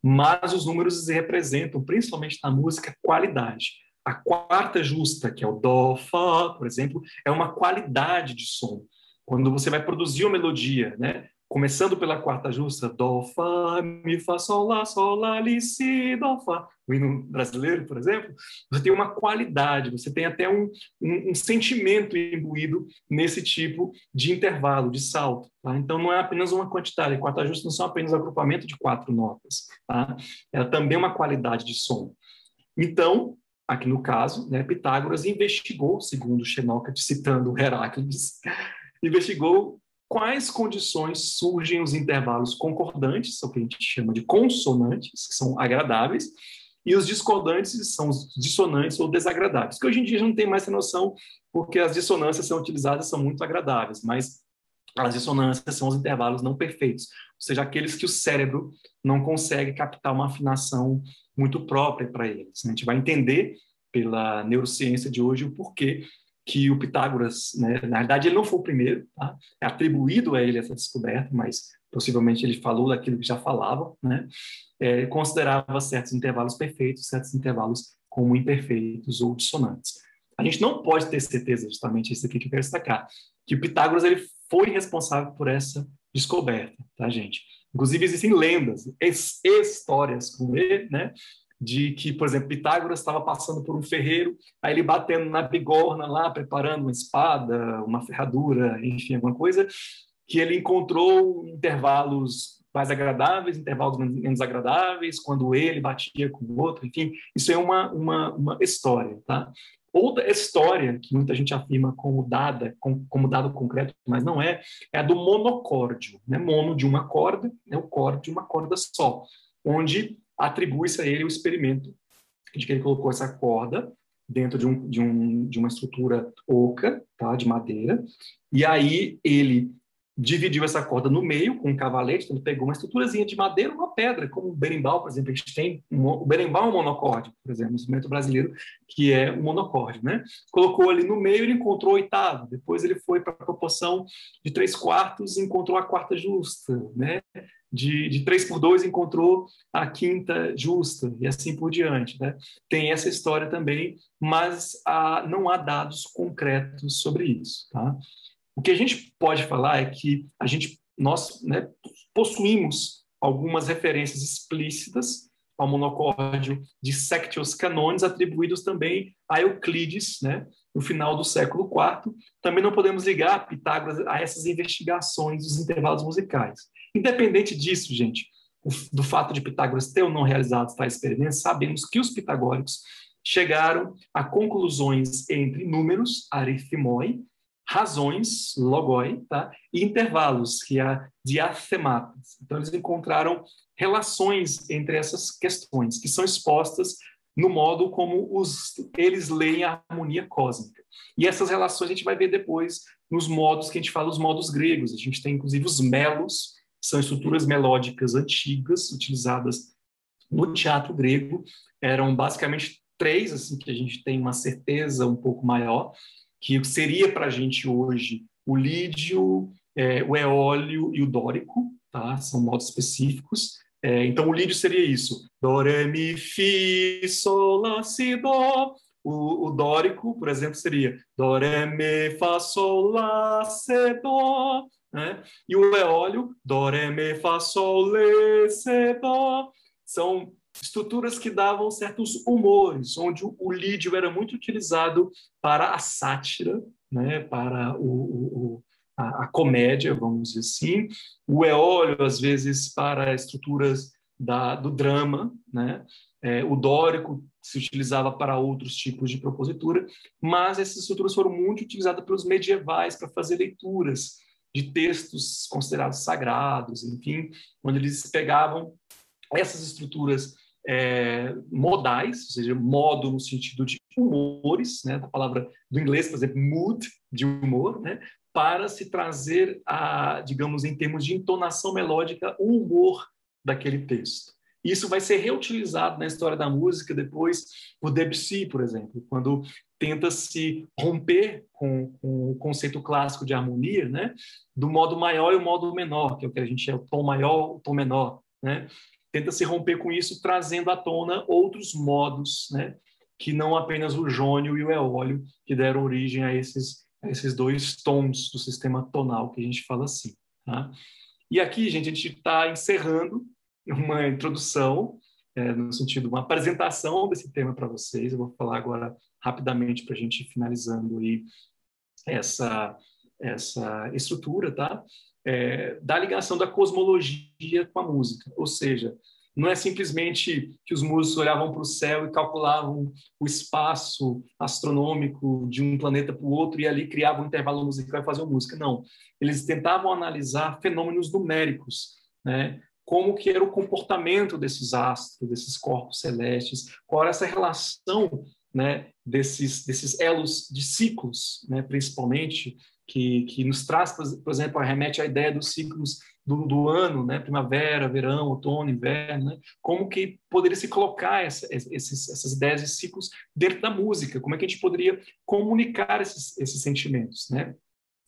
Mas os números representam, principalmente na música, qualidade. A quarta justa, que é o dó, fá, por exemplo, é uma qualidade de som. Quando você vai produzir uma melodia, né? Começando pela quarta justa, dó, fá, mi, fá, sol, lá, li, si, dó, fá. O hino brasileiro, por exemplo, você tem uma qualidade, você tem até um sentimento imbuído nesse tipo de intervalo, de salto. Tá? Então, não é apenas uma quantidade, a quarta justa não são apenas um agrupamento de 4 notas. Tá? Ela também é uma qualidade de som. Então, aqui no caso, né, Pitágoras investigou, segundo Xenócrates, citando Heráclides, investigou quais condições surgem os intervalos concordantes, são o que a gente chama de consonantes, que são agradáveis, e os discordantes são os dissonantes ou desagradáveis, que hoje em dia já não tem mais essa noção, porque as dissonâncias são utilizadas, são muito agradáveis, mas as dissonâncias são os intervalos não perfeitos, ou seja, aqueles que o cérebro não consegue captar uma afinação muito própria para eles. A gente vai entender pela neurociência de hoje o porquê que o Pitágoras, né, na verdade ele não foi o primeiro, tá? É atribuído a ele essa descoberta, mas possivelmente ele falou daquilo que já falava, né? Considerava certos intervalos perfeitos, certos intervalos como imperfeitos ou dissonantes. A gente não pode ter certeza, justamente isso aqui que eu quero destacar, que o Pitágoras ele foi responsável por essa descoberta, tá, gente? Inclusive existem lendas, histórias com ele, né? De que, por exemplo, Pitágoras estava passando por um ferreiro, aí ele batendo na bigorna lá, preparando uma espada, uma ferradura, enfim, alguma coisa, que ele encontrou intervalos mais agradáveis, intervalos menos agradáveis, quando ele batia com o outro, enfim, isso é uma história, tá? Outra história que muita gente afirma como dado concreto, mas não é a do monocórdio, né? Mono de uma corda, né? O córdio de uma corda só, onde atribui-se a ele o experimento de que ele colocou essa corda dentro de uma estrutura oca, tá, de madeira, e aí ele dividiu essa corda no meio com um cavalete, então ele pegou uma estruturazinha de madeira, uma pedra, como o berimbau, por exemplo, a gente tem, o berimbau é um monocórdio, por exemplo, um instrumento brasileiro que é um monocórdio, né? Colocou ali no meio, ele encontrou o oitavo, depois ele foi para a proporção de 3/4 e encontrou a quarta justa, né? De 3/2 encontrou a quinta justa, e assim por diante, né? Tem essa história também, mas não há dados concretos sobre isso, tá? O que a gente pode falar é que nós, né, possuímos algumas referências explícitas ao monocórdio de Sectios Canones, atribuídos também a Euclides, né, no final do século IV. Também não podemos ligar Pitágoras a essas investigações dos intervalos musicais. Independente disso, gente, do fato de Pitágoras ter ou não realizado tais experimentos, sabemos que os pitagóricos chegaram a conclusões entre números, arithmoi, razões, logoi, tá? E intervalos, que é a diathematas. Então, eles encontraram relações entre essas questões, que são expostas no modo como eles leem a harmonia cósmica. E essas relações a gente vai ver depois nos modos que a gente fala, os modos gregos. A gente tem, inclusive, os melos, que são estruturas melódicas antigas, utilizadas no teatro grego. Eram basicamente três, assim, que a gente tem uma certeza um pouco maior, que seria para a gente hoje o lídio, o eólio e o dórico, tá? São modos específicos. Então, o lídio seria isso: do, re, mi, fi, sol, lá, si, dó. O dórico, por exemplo, seria do, re, mi, fa, sol, lá, si, dó. Né? E o eólio, do, re, mi, fa, sol, lê, si, dó. São estruturas que davam certos humores, onde o lídio era muito utilizado para a sátira, né, para a comédia, vamos dizer assim, o eólio, às vezes, para estruturas do drama, né, o dórico se utilizava para outros tipos de propositura, mas essas estruturas foram muito utilizadas pelos medievais para fazer leituras de textos considerados sagrados, enfim, onde eles pegavam essas estruturas modais, ou seja, modo no sentido de humores, né, da palavra do inglês, por exemplo, mood, de humor, né, para se trazer, digamos, em termos de entonação melódica, o humor daquele texto. Isso vai ser reutilizado na história da música depois por Debussy, por exemplo, quando tenta se romper com o conceito clássico de harmonia, né, do modo maior e o modo menor, que é o que a gente chama o tom maior, o tom menor, né? Tenta se romper com isso, trazendo à tona outros modos, né, que não apenas o jônio e o eólio, que deram origem a esses dois tons do sistema tonal, que a gente fala assim. Tá? E aqui, gente, a gente está encerrando uma introdução, no sentido de uma apresentação desse tema para vocês. Eu vou falar agora rapidamente para a gente ir finalizando aí essa estrutura, tá? Da ligação da cosmologia com a música, ou seja, Não é simplesmente que os músicos olhavam para o céu e calculavam o espaço astronômico de um planeta para o outro e ali criavam um intervalo musical e faziam música. Não. Eles tentavam analisar fenômenos numéricos, né? Como que era o comportamento desses astros, desses corpos celestes, qual era essa relação, né, desses elos de ciclos, né, principalmente, que nos traz, por exemplo, remete à ideia dos ciclos do ano, né, primavera, verão, outono, inverno, né, como que poderia se colocar essas ideias de ciclos dentro da música, como é que a gente poderia comunicar esses sentimentos, né?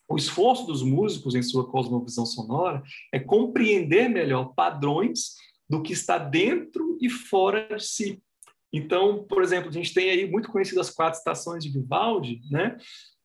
O esforço dos músicos em sua cosmovisão sonora é compreender melhor padrões do que está dentro e fora de si. Então, por exemplo, a gente tem aí muito conhecido as 4 estações de Vivaldi, né?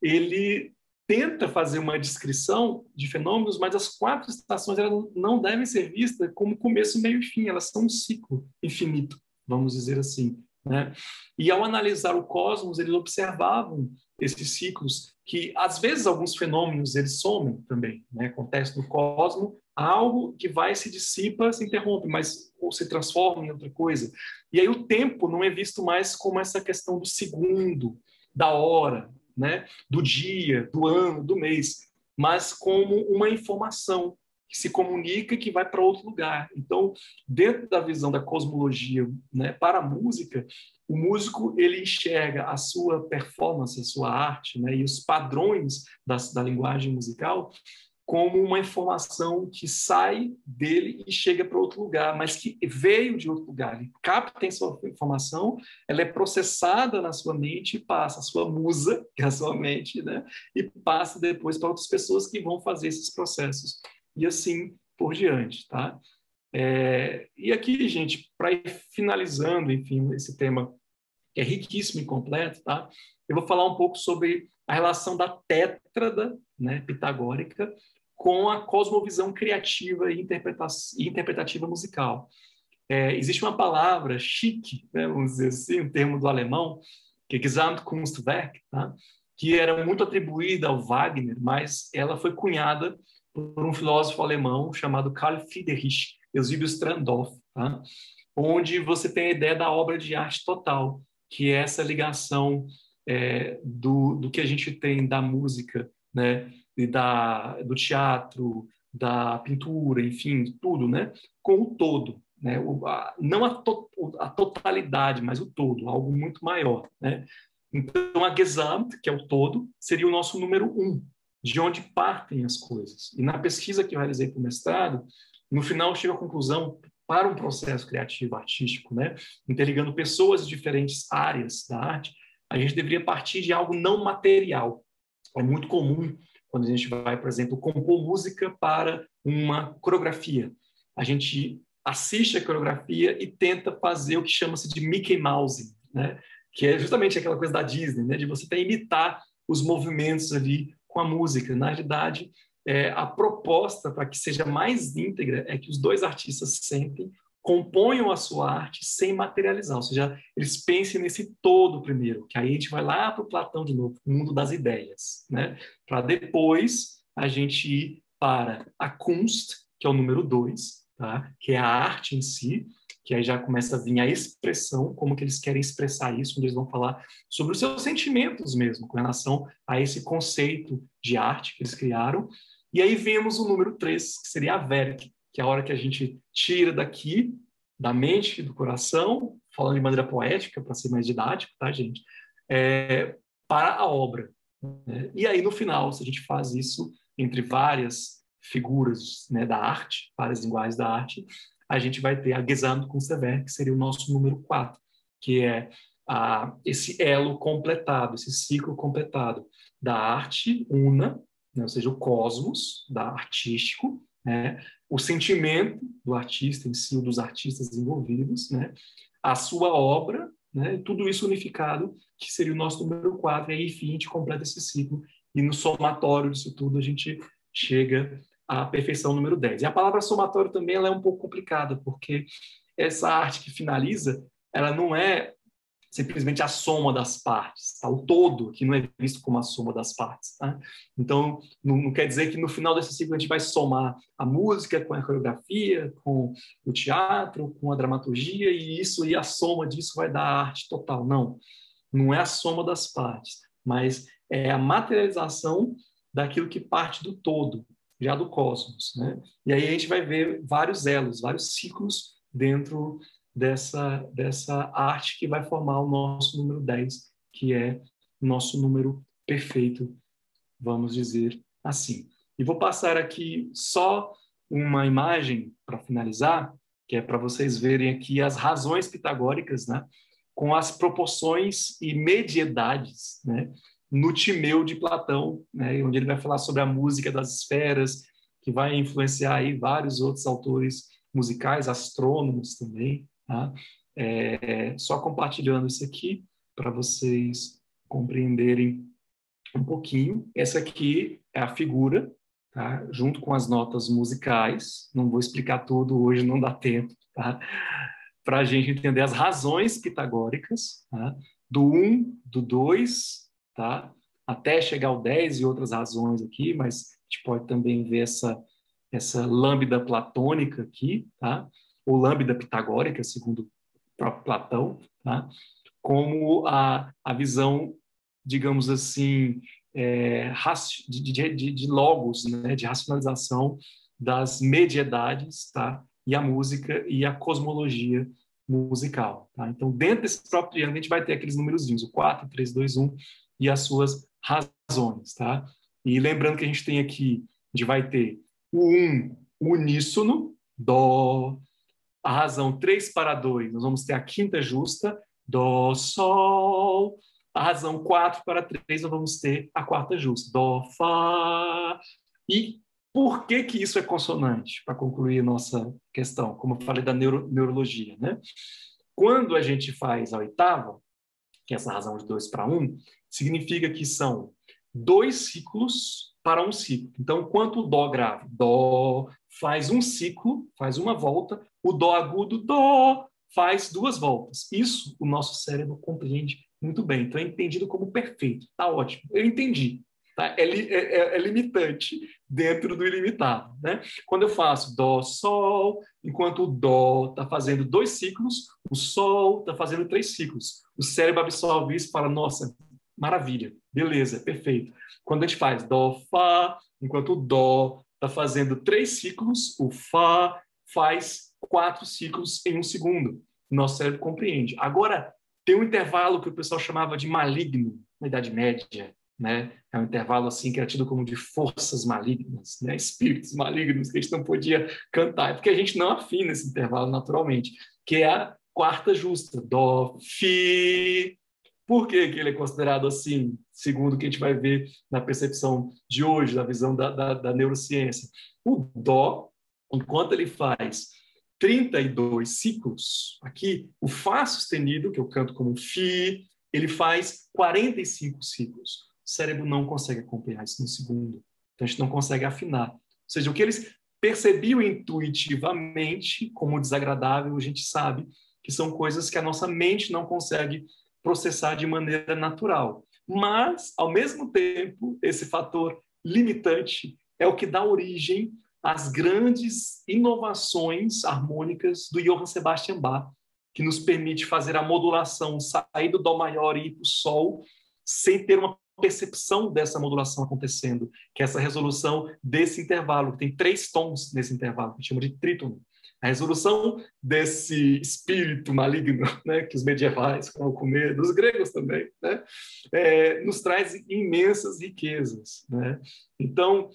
Ele tenta fazer uma descrição de fenômenos, mas as 4 estações elas não devem ser vistas como começo, meio e fim, elas são um ciclo infinito, vamos dizer assim, né? E ao analisar o cosmos, eles observavam esses ciclos que, às vezes, alguns fenômenos eles somem também, né? Acontece no cosmos algo que vai se dissipa, se interrompe, mas ou se transforma em outra coisa. E aí o tempo não é visto mais como essa questão do segundo, da hora, né? Do dia, do ano, do mês, mas como uma informação que se comunica e que vai para outro lugar. Então, dentro da visão da cosmologia, né, para a música, o músico ele enxerga a sua performance, a sua arte, né, e os padrões da linguagem musical como uma informação que sai dele e chega para outro lugar, mas que veio de outro lugar. Ele capta essa informação, ela é processada na sua mente e passa a sua musa, que é a sua mente, né? E passa depois para outras pessoas que vão fazer esses processos. E assim por diante, tá? E aqui, gente, para ir finalizando, enfim, esse tema que é riquíssimo e completo, tá? Eu vou falar um pouco sobre a relação da tétrada, né, pitagórica, com a cosmovisão criativa e interpretativa musical. Existe uma palavra chique, né, vamos dizer assim, um termo do alemão, que é Gesamtkunstwerk, tá? Que era muito atribuída ao Wagner, mas ela foi cunhada por um filósofo alemão chamado Karl Friedrich Eusebius Trandorff, tá? Onde você tem a ideia da obra de arte total, que é essa ligação do que a gente tem da música, né, e do teatro, da pintura, enfim, tudo, né, com o todo, né, não a totalidade, mas o todo, algo muito maior, né. Então, a Gesamt, que é o todo, seria o nosso número 1, de onde partem as coisas. E na pesquisa que eu realizei para o mestrado, no final eu chego à conclusão, para um processo criativo artístico, né, interligando pessoas de diferentes áreas da arte, a gente deveria partir de algo não material. É muito comum quando a gente vai, por exemplo, compor música para uma coreografia. A gente assiste a coreografia e tenta fazer o que chama-se de Mickey Mouse, né, que é justamente aquela coisa da Disney, né, de você imitar os movimentos ali com a música. Na realidade, a proposta para que seja mais íntegra é que os dois artistas sentem, componham a sua arte sem materializar, ou seja, eles pensem nesse todo primeiro, que aí a gente vai lá para o Platão de novo, o mundo das ideias, né? Para depois a gente ir para a Kunst, que é o número 2, tá? Que é a arte em si, que aí já começa a vir a expressão, como que eles querem expressar isso, onde eles vão falar sobre os seus sentimentos mesmo, com relação a esse conceito de arte que eles criaram. E aí vemos o número 3, que seria a Werk, que é a hora que a gente tira daqui, da mente e do coração, falando de maneira poética, para ser mais didático, tá, gente? Para a obra. Né? E aí, no final, se a gente faz isso entre várias figuras, né, da arte, várias linguagens da arte, a gente vai ter a Gesamtkunstwerk, que seria o nosso número 4, que é esse elo completado, esse ciclo completado da arte una, né, ou seja, o cosmos da artístico, né, o sentimento do artista em si, ou dos artistas envolvidos, né, a sua obra, né, tudo isso unificado, que seria o nosso número 4, e aí, enfim, a gente completa esse ciclo, e no somatório disso tudo a gente chega à perfeição número 10. E a palavra somatório também ela é um pouco complicada, porque essa arte que finaliza, ela não é simplesmente a soma das partes, tá? O todo, que não é visto como a soma das partes, tá? Então, não quer dizer que no final desse ciclo a gente vai somar a música com a coreografia, com o teatro, com a dramaturgia, e a soma disso vai dar a arte total. Não é a soma das partes, mas é a materialização daquilo que parte do todo, já do cosmos, né? E aí a gente vai ver vários elos, vários ciclos dentro dessa arte que vai formar o nosso número 10, que é o nosso número perfeito, vamos dizer assim. E vou passar aqui só uma imagem para finalizar, que é para vocês verem aqui as razões pitagóricas, né, com as proporções e mediedades, né, no Timeu de Platão, né, onde ele vai falar sobre a música das esferas, que vai influenciar aí vários outros autores musicais, astrônomos também, tá? Só compartilhando isso aqui para vocês compreenderem um pouquinho. Essa aqui é a figura, tá? Junto com as notas musicais. Não vou explicar tudo hoje, não dá tempo, tá? Para a gente entender as razões pitagóricas, tá? Do 1, do 2, tá? Até chegar ao 10 e outras razões aqui, mas a gente pode também ver essa lambda platônica aqui, tá? Ou lambda pitagórica, segundo o próprio Platão, tá? Como a visão, digamos assim, de logos, né? De racionalização das mediedades, tá? E a música e a cosmologia musical, tá? Então, dentro desse próprio triângulo, a gente vai ter aqueles númerozinhos, o 4, 3, 2, 1, e as suas razões, tá? E lembrando que a gente tem aqui, a gente vai ter o 1 uníssono, dó, a razão 3 para 2, nós vamos ter a quinta justa, dó, sol, a razão 4 para 3, nós vamos ter a quarta justa, dó, fá. E por que que isso é consonante? Para concluir a nossa questão, como eu falei da neurologia, né? Quando a gente faz a oitava, que é essa razão de 2 para 1, significa que são 2 ciclos para um ciclo. Então, enquanto o dó grave, dó, faz um ciclo, faz uma volta, o dó agudo, dó, faz 2 voltas. Isso o nosso cérebro compreende muito bem. Então, é entendido como perfeito. Tá ótimo. Eu entendi. Tá? É limitante dentro do ilimitado, né? Quando eu faço dó, sol, enquanto o dó está fazendo 2 ciclos, o sol está fazendo 3 ciclos. O cérebro absorve isso e fala, nossa, maravilha, beleza, perfeito. Quando a gente faz dó, fá, enquanto o dó está fazendo 3 ciclos, o fá faz 4 ciclos em 1 segundo. Nosso cérebro compreende. Agora, tem um intervalo que o pessoal chamava de maligno na Idade Média, né? É um intervalo assim que era tido como de forças malignas, né? Espíritos malignos que a gente não podia cantar, é porque a gente não afina esse intervalo naturalmente, que é a quarta justa, dó, fi. Por que que ele é considerado assim, segundo o que a gente vai ver na percepção de hoje, na visão da neurociência? O dó, enquanto ele faz 32 ciclos, aqui, o fá sustenido, que eu canto como fi, ele faz 45 ciclos. O cérebro não consegue acompanhar isso no segundo. Então, a gente não consegue afinar. Ou seja, o que eles percebiam intuitivamente como desagradável, a gente sabe que são coisas que a nossa mente não consegue processar de maneira natural. Mas, ao mesmo tempo, esse fator limitante é o que dá origem às grandes inovações harmônicas do Johann Sebastian Bach, que nos permite fazer a modulação, sair do dó maior e ir para o sol, sem ter uma percepção dessa modulação acontecendo, que é essa resolução desse intervalo, que tem 3 tons nesse intervalo, que a gente chama de trítono. A resolução desse espírito maligno, né, que os medievais falam com medo, os gregos também, né, nos traz imensas riquezas, né? Então,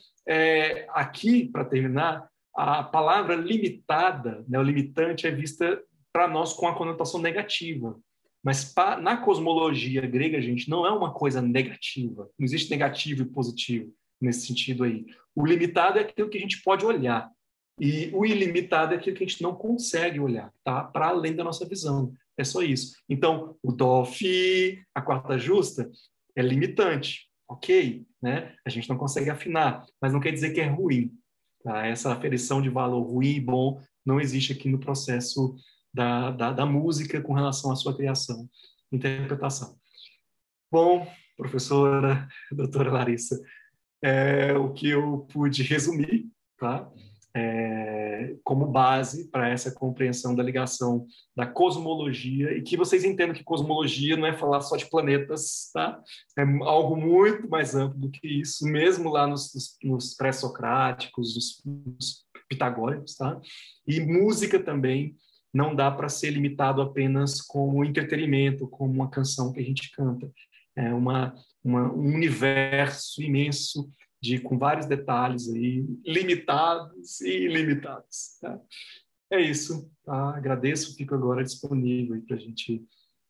aqui, para terminar, a palavra limitada, né, o limitante, é vista para nós com a conotação negativa. Mas na cosmologia grega, gente, não é uma coisa negativa. Não existe negativo e positivo nesse sentido aí. O limitado é aquilo que a gente pode olhar. E o ilimitado é aquilo que a gente não consegue olhar, tá? Para além da nossa visão. É só isso. Então, o dó, fi, a quarta justa, é limitante. Ok, né? A gente não consegue afinar, mas não quer dizer que é ruim. Tá? Essa aferição de valor ruim e bom não existe aqui no processo da música com relação à sua criação. interpretação. Bom, professora, doutora Larissa, o que eu pude resumir, tá? Como base para essa compreensão da ligação da cosmologia, e que vocês entendam que cosmologia não é falar só de planetas, tá? É algo muito mais amplo do que isso, mesmo lá nos pré-socráticos, nos pitagóricos, tá? E música também não dá para ser limitado apenas como entretenimento, como uma canção que a gente canta. É um universo imenso com vários detalhes aí, limitados e ilimitados. Tá? É isso. Tá? Agradeço, fico agora disponível para a gente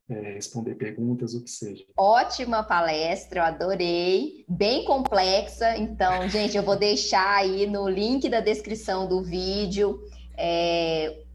responder perguntas, o que seja. Ótima palestra, eu adorei, bem complexa. Então, gente, eu vou deixar aí no link da descrição do vídeo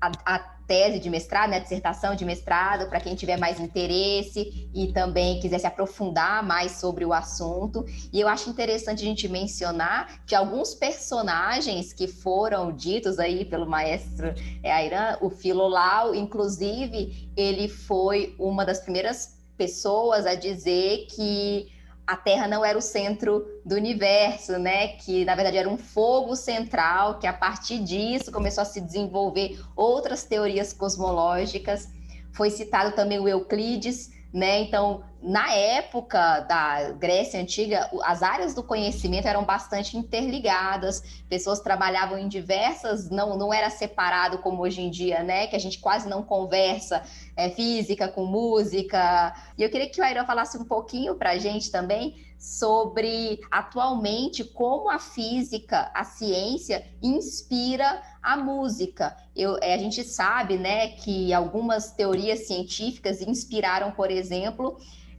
a tese de mestrado, né, a dissertação de mestrado, para quem tiver mais interesse e também quiser se aprofundar mais sobre o assunto. E eu acho interessante a gente mencionar que alguns personagens que foram ditos aí pelo maestro Ayran, o Filolau, inclusive, ele foi uma das primeiras pessoas a dizer que a Terra não era o centro do universo, né? Que na verdade era um fogo central, que a partir disso começou a se desenvolver outras teorias cosmológicas. Foi citado também o Euclides, né? Então, na época da Grécia Antiga, as áreas do conhecimento eram bastante interligadas, pessoas trabalhavam em diversas, não era separado como hoje em dia, né? Que a gente quase não conversa física com música. E eu queria que o Ayran falasse um pouquinho para a gente também sobre, atualmente, como a física, a ciência, inspira a música. A gente sabe, né, que algumas teorias científicas inspiraram, por exemplo,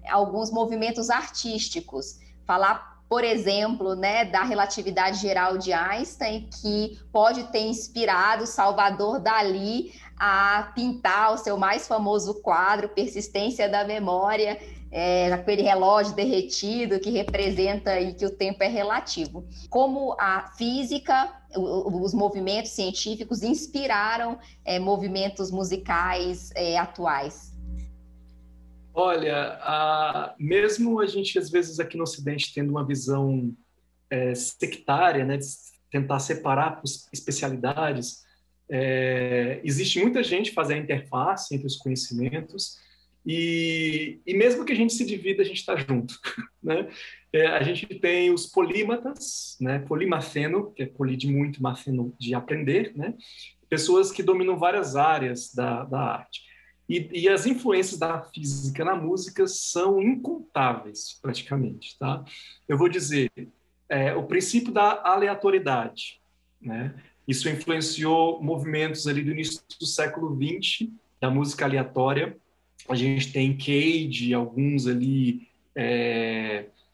alguns movimentos artísticos. Falar, por exemplo, né, da relatividade geral de Einstein, que pode ter inspirado Salvador Dalí a pintar o seu mais famoso quadro, Persistência da Memória, aquele relógio derretido que representa aí que o tempo é relativo. Como a física, os movimentos científicos inspiraram movimentos musicais atuais. Olha, mesmo a gente, às vezes, aqui no Ocidente, tendo uma visão sectária, né, de tentar separar por especialidades, existe muita gente fazendo a interface entre os conhecimentos, e mesmo que a gente se divida, a gente está junto. Né? A gente tem os polímatas, né? Polimaceno, que é poli de muito, maceno de aprender, né? Pessoas que dominam várias áreas da arte. E as influências da física na música são incontáveis, praticamente. Tá? Eu vou dizer, o princípio da aleatoriedade. Né? Isso influenciou movimentos ali do início do século XX, da música aleatória. A gente tem Cage, alguns ali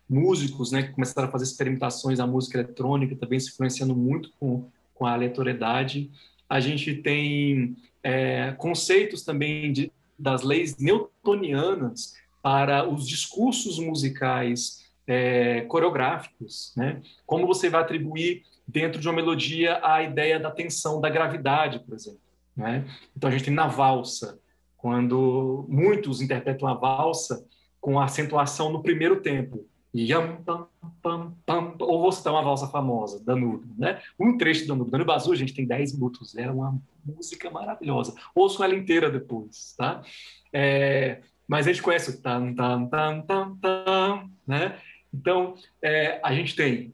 músicos, né, que começaram a fazer experimentações na música eletrônica, também se influenciando muito com a aleatoriedade. A gente tem conceitos também das leis newtonianas para os discursos musicais coreográficos, né? Como você vai atribuir dentro de uma melodia a ideia da tensão da gravidade, por exemplo. Né? Então a gente tem na valsa, quando muitos interpretam a valsa com a acentuação no primeiro tempo. Yam, pam, pam, pam, ou vou citar uma valsa famosa, Danúbio. Né? Um trecho do Danúbio. Danúbio Azul, gente, tem 10 minutos. É uma música maravilhosa. Ouçam ela inteira depois. Tá? Mas a gente conhece o tam, tam, tam, tam, tam. Né? Então, a gente tem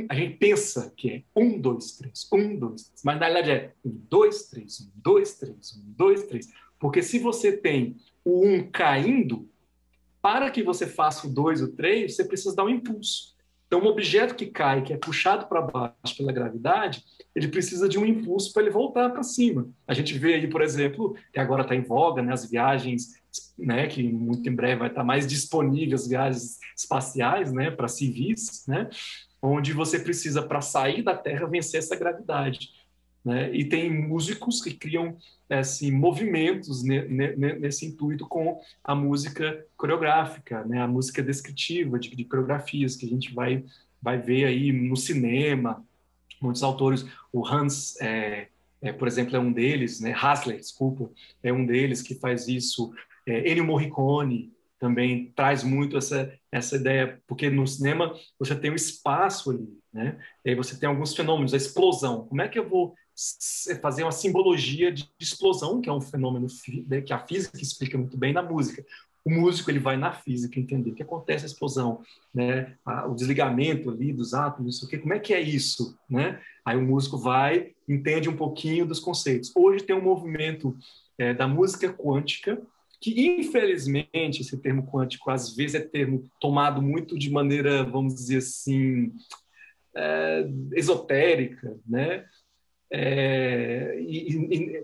a gente pensa que é 1, 2, 3, 1, 2, 3, mas na realidade é 1, 2, 3, 1, 2, 3, 1, 2, 3. Porque se você tem o 1 caindo, para que você faça o 2, o 3, você precisa dar um impulso. Então, um objeto que cai, que é puxado para baixo pela gravidade, ele precisa de um impulso para ele voltar para cima. A gente vê aí, por exemplo, que agora está em voga, né, as viagens, né, que muito em breve vai estar mais disponíveis, as viagens espaciais, né, para civis, né, onde você precisa, para sair da Terra, vencer essa gravidade. Né? E tem músicos que criam assim, movimentos nesse intuito com a música coreográfica, né? A música descritiva de coreografias que a gente vai ver aí no cinema. Muitos autores, o Hans, por exemplo, é um deles, né? Hasler, desculpa, é um deles que faz isso. Ennio Morricone, também traz muito essa ideia, porque no cinema você tem um espaço ali, né? E aí você tem alguns fenômenos, a explosão. Como é que eu vou fazer uma simbologia de explosão, que é um fenômeno que a física explica muito bem na música? O músico ele vai na física entender o que acontece a explosão, né? O desligamento ali dos átomos, isso aqui, como é que é isso, né? Aí o músico vai, entende um pouquinho dos conceitos. Hoje tem um movimento da música quântica, que infelizmente esse termo quântico às vezes é termo tomado muito de maneira, vamos dizer assim, esotérica, né?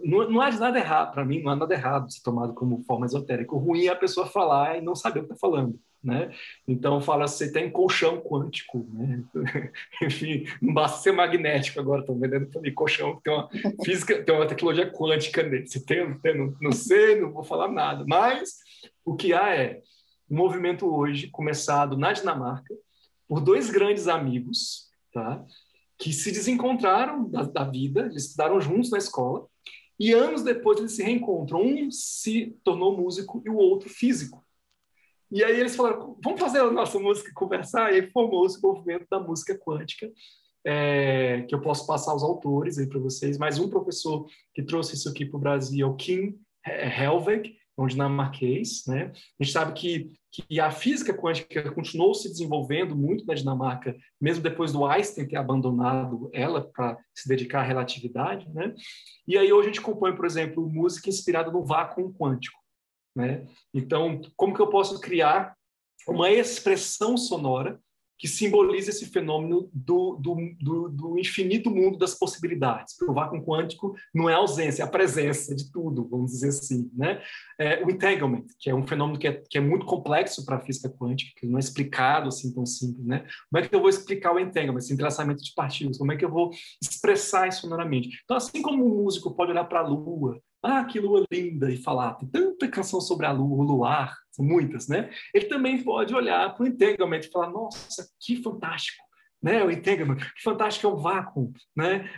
Não há nada errado, para mim, não há nada errado de ser tomado como forma esotérica. O ruim é a pessoa falar e não saber o que está falando, né? Então, fala, você tem colchão quântico, né? Enfim, não basta ser magnético agora, estão vendendo também colchão, tem uma física, tem uma tecnologia quântica nele. Você não sei, não vou falar nada, mas o que há é um movimento hoje, começado na Dinamarca, por dois grandes amigos, tá? Que se desencontraram da vida, eles estudaram juntos na escola, e anos depois eles se reencontram. Um se tornou músico e o outro físico. E aí eles falaram, vamos fazer a nossa música e conversar? E aí formou-se o movimento da música quântica, que eu posso passar os autores aí para vocês. Mas um professor que trouxe isso aqui para o Brasil é o Kim Helveg, um dinamarquês, né? A gente sabe que a física quântica continuou se desenvolvendo muito na Dinamarca, mesmo depois do Einstein ter abandonado ela para se dedicar à relatividade, né? E aí hoje a gente compõe, por exemplo, música inspirada no vácuo quântico, né? Então, como que eu posso criar uma expressão sonora que simboliza esse fenômeno do infinito mundo das possibilidades? O vácuo quântico não é a ausência, é a presença de tudo, vamos dizer assim, né? O entanglement, que é um fenômeno que é muito complexo para a física quântica, que não é explicado assim tão simples, né? Como é que eu vou explicar o entanglement, esse entrelaçamento de partículas? Como é que eu vou expressar isso sonoramente? Então, assim como um músico pode olhar para a Lua, que lua linda, e falar, tem tanta canção sobre a lua, o luar, são muitas, né? Ele também pode olhar para o entanglement e falar, nossa, que fantástico, né? O entanglement, que fantástico é o vácuo, né?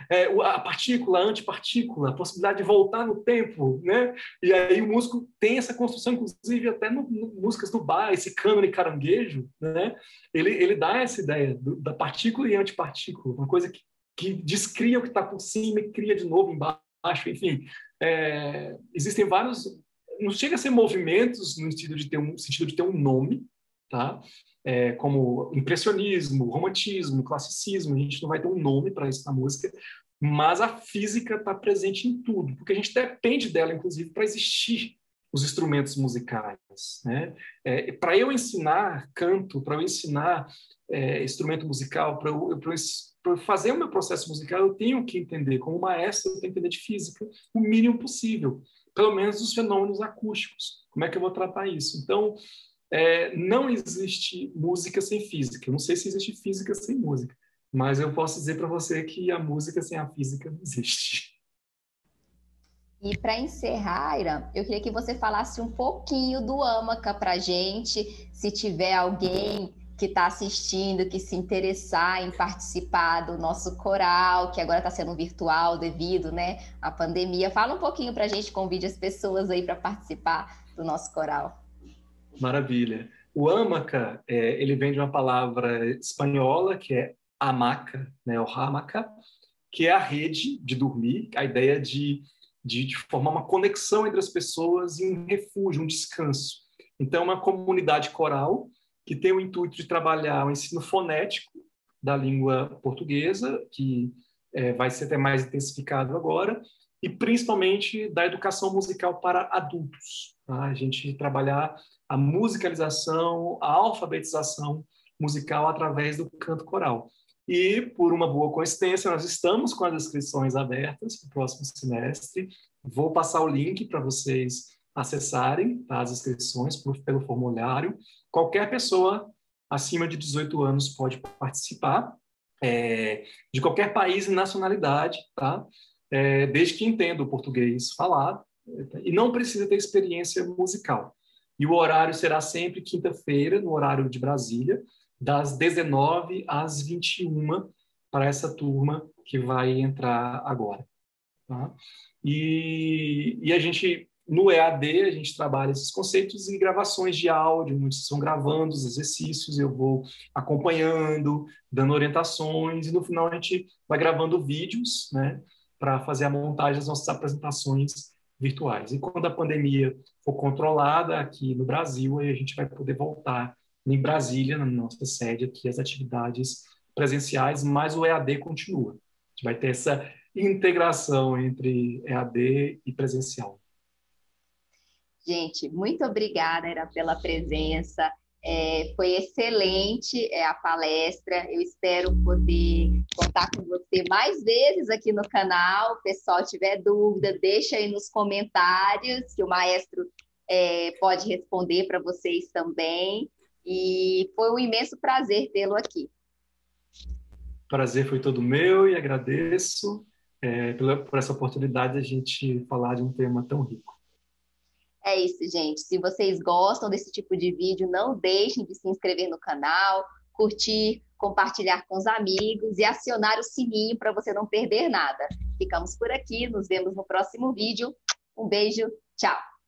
A partícula, a antipartícula, a possibilidade de voltar no tempo, né? E aí o músico tem essa construção, inclusive até no músicas do bar, esse cânone caranguejo, né? Ele dá essa ideia da partícula e antipartícula, uma coisa que descria o que está por cima e cria de novo embaixo, enfim. Existem vários, não chega a ser movimentos no sentido de ter um nome, tá? Como impressionismo, romantismo, classicismo, a gente não vai ter um nome para isso na música, mas a física está presente em tudo, porque a gente depende dela, inclusive, para existir os instrumentos musicais, né? Para eu ensinar canto, para eu ensinar instrumento musical, para eu fazer o meu processo musical, eu tenho que entender, como maestro, eu tenho que entender de física o mínimo possível, pelo menos os fenômenos acústicos. Como é que eu vou tratar isso? Então, não existe música sem física. Eu não sei se existe física sem música, mas eu posso dizer para você que a música sem a física não existe. E para encerrar, Ira, eu queria que você falasse um pouquinho do Amaca para a gente, se tiver alguém que está assistindo, que se interessar em participar do nosso coral, que agora está sendo virtual devido, né, à pandemia. Fala um pouquinho para a gente, convide as pessoas aí para participar do nosso coral. Maravilha. O hamaca, ele vem de uma palavra espanhola, que é hamaca, né, o hamaca, que é a rede de dormir, a ideia de formar uma conexão entre as pessoas e um refúgio, um descanso. Então, é uma comunidade coral que tem o intuito de trabalhar o ensino fonético da língua portuguesa, que vai ser até mais intensificado agora, e principalmente da educação musical para adultos. Tá? A gente trabalhar a musicalização, a alfabetização musical através do canto coral. E, por uma boa coincidência, nós estamos com as inscrições abertas para o próximo semestre. Vou passar o link para vocês acessarem, tá, as inscrições pelo formulário. Qualquer pessoa acima de 18 anos pode participar, de qualquer país e nacionalidade, tá? Desde que entenda o português falado, e não precisa ter experiência musical. E o horário será sempre quinta-feira, no horário de Brasília, das 19 às 21, para essa turma que vai entrar agora. Tá? E a gente no EAD, a gente trabalha esses conceitos em gravações de áudio, onde vocês vão gravando os exercícios, eu vou acompanhando, dando orientações, e no final a gente vai gravando vídeos, né, para fazer a montagem das nossas apresentações virtuais. E quando a pandemia for controlada aqui no Brasil, aí a gente vai poder voltar em Brasília, na nossa sede aqui, as atividades presenciais, mas o EAD continua. A gente vai ter essa integração entre EAD e presencial. Gente, muito obrigada, Era, pela presença. Foi excelente a palestra. Eu espero poder contar com você mais vezes aqui no canal. O pessoal tiver dúvida, deixa aí nos comentários, que o maestro pode responder para vocês também. E foi um imenso prazer tê-lo aqui. Prazer foi todo meu e agradeço por essa oportunidade de a gente falar de um tema tão rico. É isso, gente. Se vocês gostam desse tipo de vídeo, não deixem de se inscrever no canal, curtir, compartilhar com os amigos e acionar o sininho para você não perder nada. Ficamos por aqui, nos vemos no próximo vídeo. Um beijo, tchau!